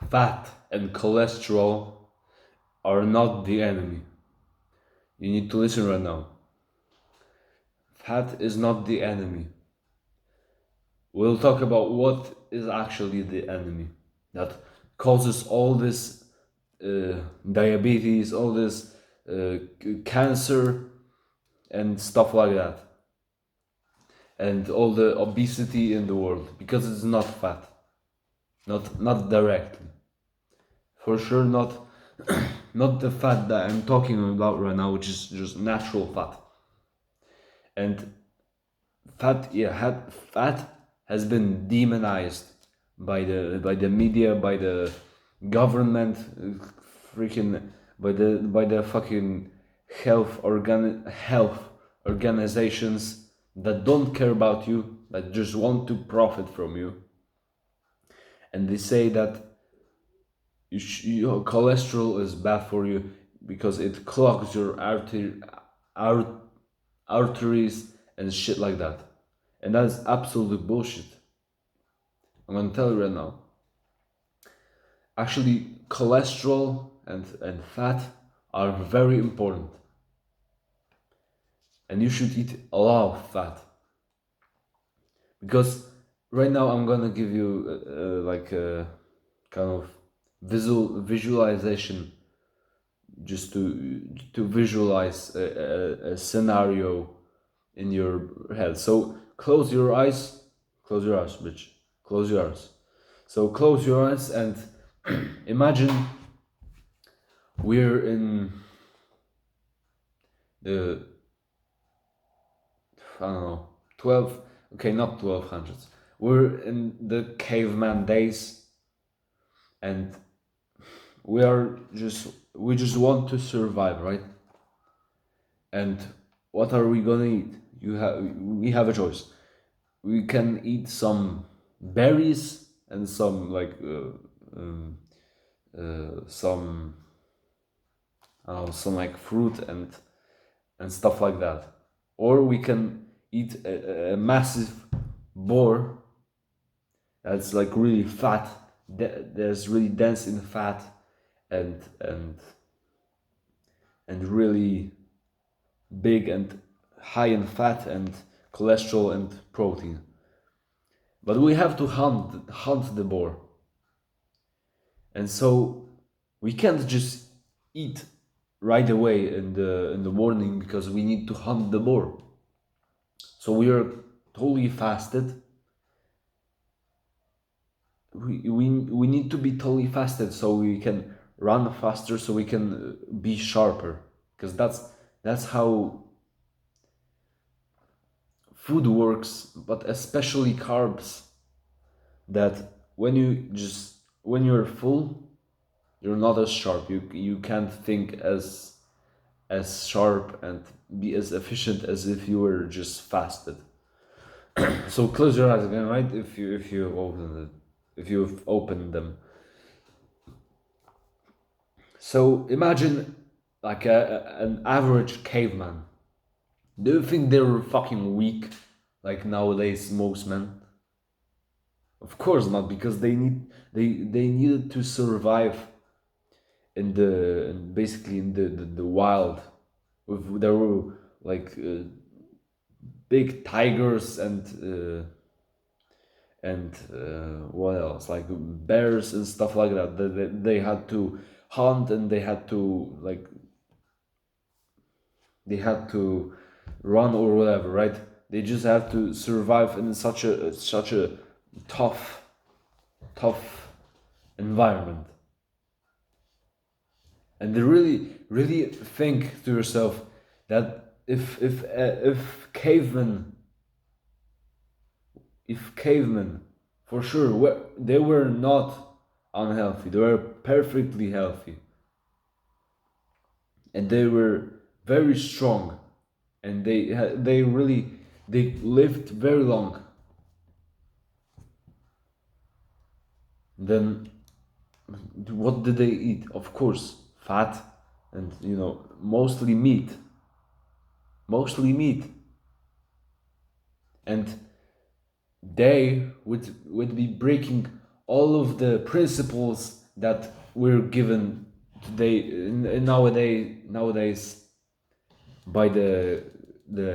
fat and cholesterol are not the enemy. You need to listen right now. Fat is not the enemy. We'll talk about what is actually the enemy that causes all this diabetes, all this cancer, and stuff like that, and all the obesity in the world, because it's not fat, not directly, for sure not not the fat that I'm talking about right now, which is just natural fat. And fat has been demonized by the media, by the government, freaking by the fucking health organizations that don't care about you, that just want to profit from you. And they say that your cholesterol is bad for you because it clogs your arteries and shit like that. And that's absolute bullshit. I'm gonna tell you right now. Actually, cholesterol and fat are very important. And you should eat a lot of fat. Because right now I'm gonna give you like a kind of visualization, just to visualize a scenario in your head. So close your eyes, bitch. Close your eyes. So close your eyes and imagine we're in the, I don't know, 12, okay, not 1200s. We're in the caveman days, and we just want to survive, right? And what are we gonna eat? We have a choice. We can eat some berries and some like some like fruit and stuff like that, or we can eat a massive boar that's like really fat, there's really dense in fat and really big and high in fat and cholesterol and protein. But we have to hunt the boar, and so we can't just eat right away in the morning because we need to hunt the boar. So we are totally fasted. We need to be totally fasted so we can run faster, so we can be sharper, because that's how food works, but especially carbs. That when you're full, you're not as sharp. You can't think as sharp and be as efficient as if you were just fasted. So close your eyes again, right? If you've opened them. So imagine like an average caveman. Do you think they were fucking weak, like nowadays most men? Of course not, because they needed to survive basically in the wild. There were like big tigers and what else, like bears and stuff like that. They had to hunt, and they had to run or whatever, right? They just have to survive in such a tough environment. And they really think to yourself that if cavemen for sure they were not unhealthy, they were perfectly healthy, and they were very strong, and they lived very long, then what did they eat? Of course, fat, and mostly meat. And they would be breaking all of the principles that we're given today nowadays by the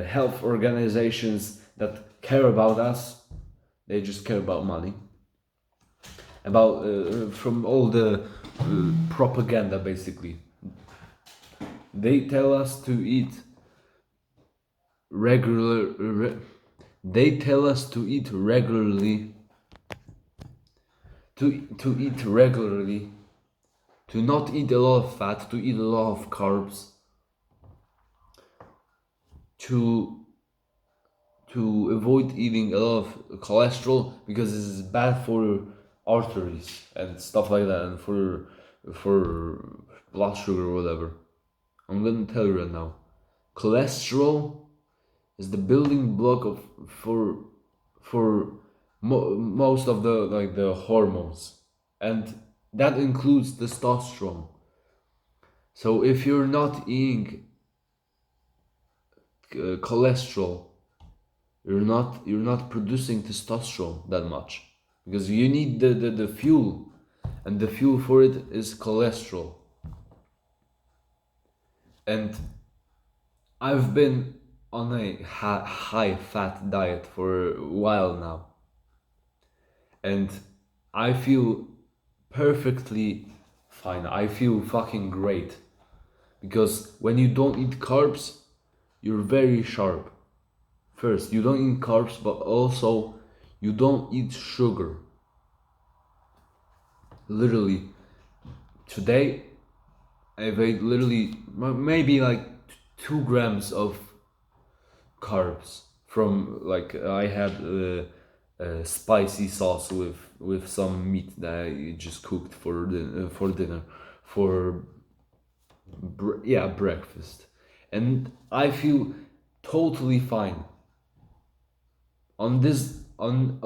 health organizations that care about us. They just care about money, about from all the propaganda. Basically, they tell us to eat they tell us to eat regularly, to eat regularly, to not eat a lot of fat, to eat a lot of carbs, to avoid eating a lot of cholesterol because this is bad for arteries and stuff like that, and for blood sugar or whatever. I'm gonna tell you right now, cholesterol is the building block of most of the hormones, and that includes testosterone. So if you're not eating cholesterol, you're not producing testosterone that much, because you need the fuel, and the fuel for it is cholesterol. And I've been on a high fat diet for a while now, and I feel perfectly fine. I feel fucking great, because when you don't eat carbs, you're very sharp. First, you don't eat carbs, but also you don't eat sugar. Literally, today I've ate literally maybe like 2 grams of carbs from, like, I had a spicy sauce with some meat that I just cooked for dinner for breakfast, and I feel totally fine on this on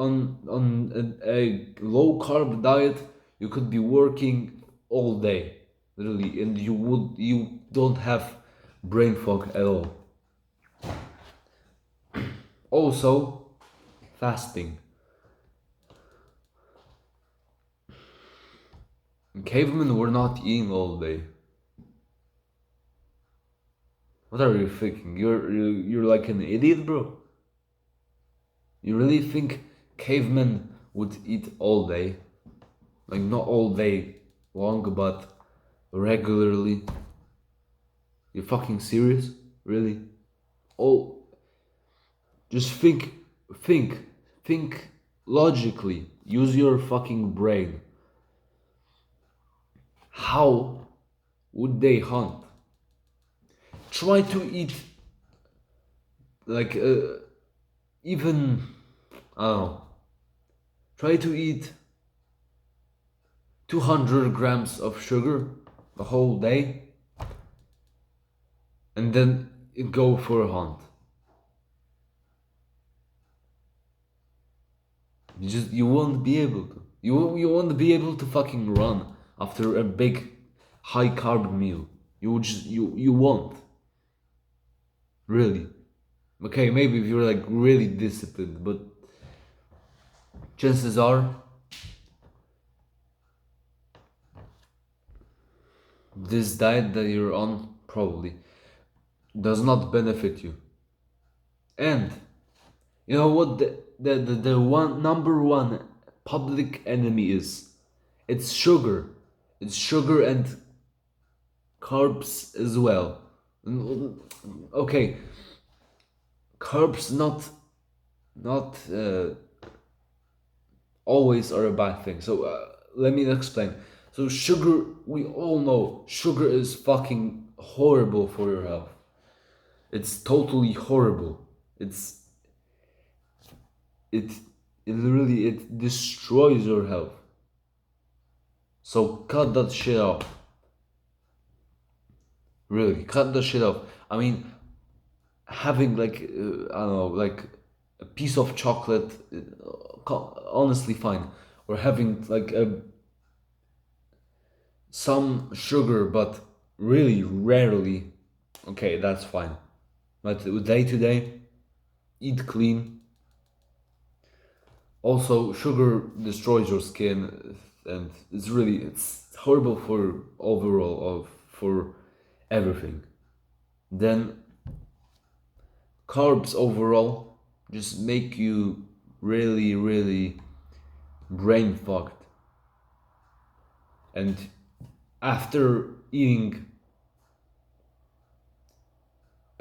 a low carb diet. You could be working all day, literally, and you don't have brain fog at all. Also, fasting. Cavemen were not eating all day. What are you thinking? You're like an idiot, bro. You really think cavemen would eat all day? Like, not all day long, but regularly? You fucking serious? Really? Oh, just think logically. Use your fucking brain. How would they hunt? Try to eat, like, even, I don't know, try to eat 200 grams of sugar a whole day, and then go for a hunt. You won't be able to. You won't be able to fucking run after a big high carb meal. You won't. Really. Okay, maybe if you're like really disciplined, but chances are this diet that you're on probably does not benefit you. And you know what the one number one public enemy is? It's sugar. It's sugar and carbs as well. Okay, carbs not always are a bad thing. So let me explain. So sugar, we all know sugar is fucking horrible for your health. It's totally horrible. It literally, it destroys your health. So cut that shit off. Really, cut that shit off. I mean, having like I don't know, like a piece of chocolate, honestly fine, or having like some sugar, but really rarely, okay, that's fine. But day to day, eat clean. Also, sugar destroys your skin, and it's horrible for overall of for everything. Then carbs overall just make you really, really brain fucked. And after eating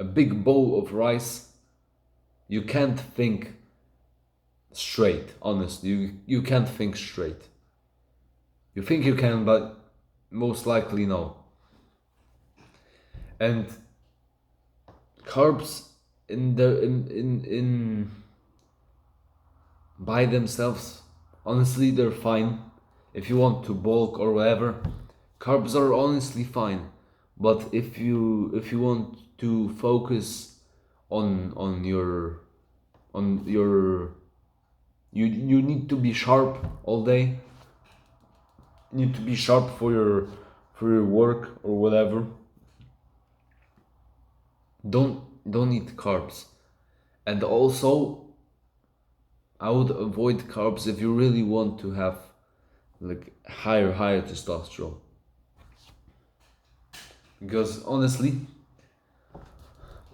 a big bowl of rice, you can't think straight, honestly. You can't think straight. You think you can, but most likely no. And carbs in by themselves, honestly, they're fine. If you want to bulk or whatever, carbs are honestly fine. But if you want to focus on your you need to be sharp all day. You need to be sharp for your work or whatever. Don't eat carbs. And also, I would avoid carbs if you really want to have like higher testosterone. Because honestly,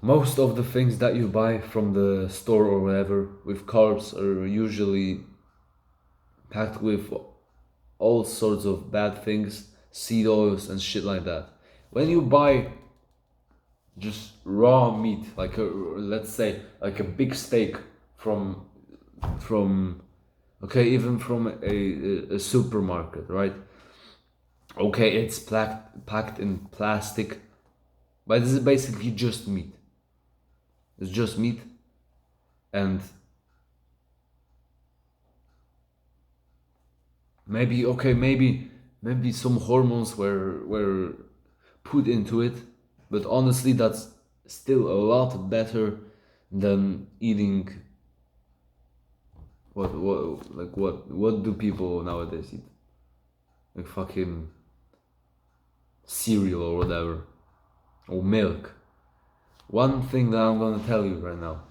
most of the things that you buy from the store or whatever with carbs are usually packed with all sorts of bad things, seed oils and shit like that. When you buy just raw meat, like let's say like a big steak from okay, even from a supermarket, right? Okay, it's packed in plastic, but this is basically just meat. It's just meat, and maybe some hormones were put into it, but honestly, that's still a lot better than eating what do people nowadays eat? Like fucking cereal or whatever, or milk. One thing that I'm gonna tell you right now: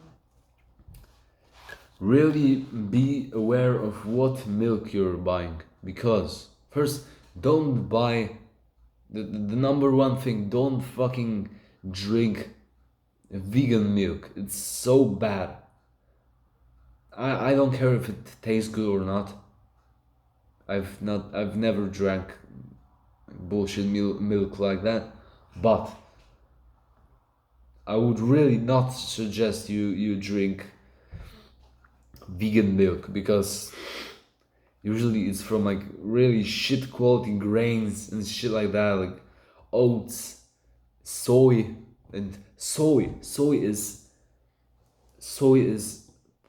really be aware of what milk you're buying, because first, don't buy the number one thing, don't fucking drink vegan milk. It's so bad. I don't care if it tastes good or not. I've never drank bullshit milk like that, but I would really not suggest you drink vegan milk, because usually it's from like really shit quality grains and shit like that, like oats, soy, and soy is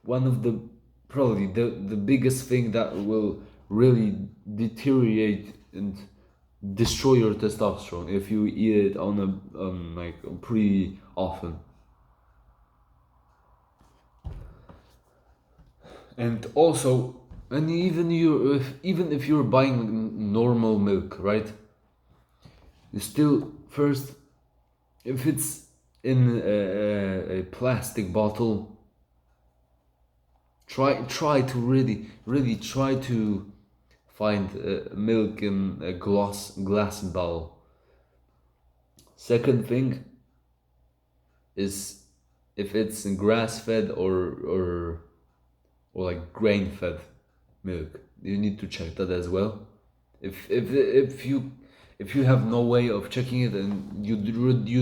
one of the probably the biggest thing that will really deteriorate and destroy your testosterone if you eat it on like pretty often. And also, and even if you're buying normal milk, right? You still first, if it's in a plastic bottle, try to really try to find milk in a glass bottle. Second thing is, if it's grass fed or like grain fed milk, you need to check that as well. If you have no way of checking it and you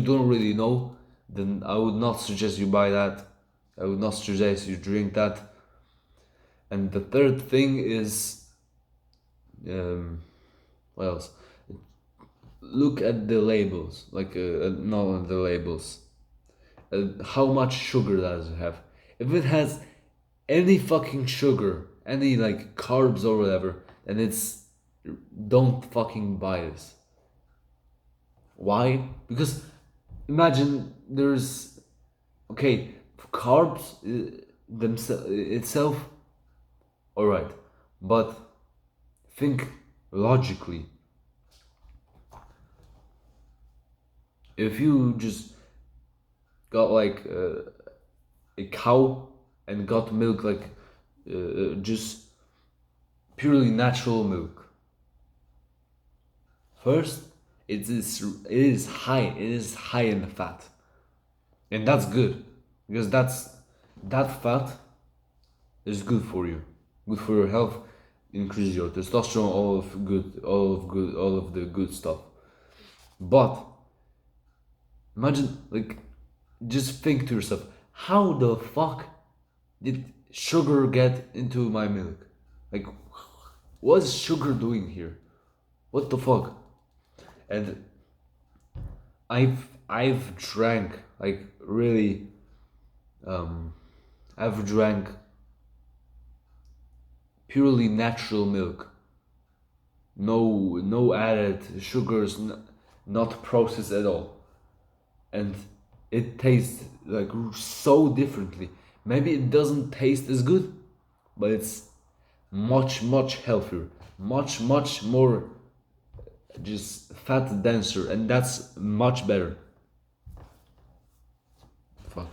don't really know, then I would not suggest you buy that. I would not suggest you drink that. And the third thing is, what else? Look at the labels, like not at the labels. How much sugar does it have? If it has any fucking sugar, any like carbs or whatever, then it's don't fucking buy this. Why? Because imagine there's okay, carbs themselves itself, all right, but think logically. If you just got like a cow and got milk, like just purely natural milk, First, it is high in fat, and that's good because that fat is good for you, good for your health, increase your testosterone, all of the good stuff. But imagine, like, just think to yourself, how the fuck did sugar get into my milk? Like, what's sugar doing here? What the fuck? And I've drank, like, really, I've drank purely natural milk, no added sugars, not processed at all, and it tastes like so differently. Maybe it doesn't taste as good, but it's much healthier, much more just fat denser, and that's much better. Fuck.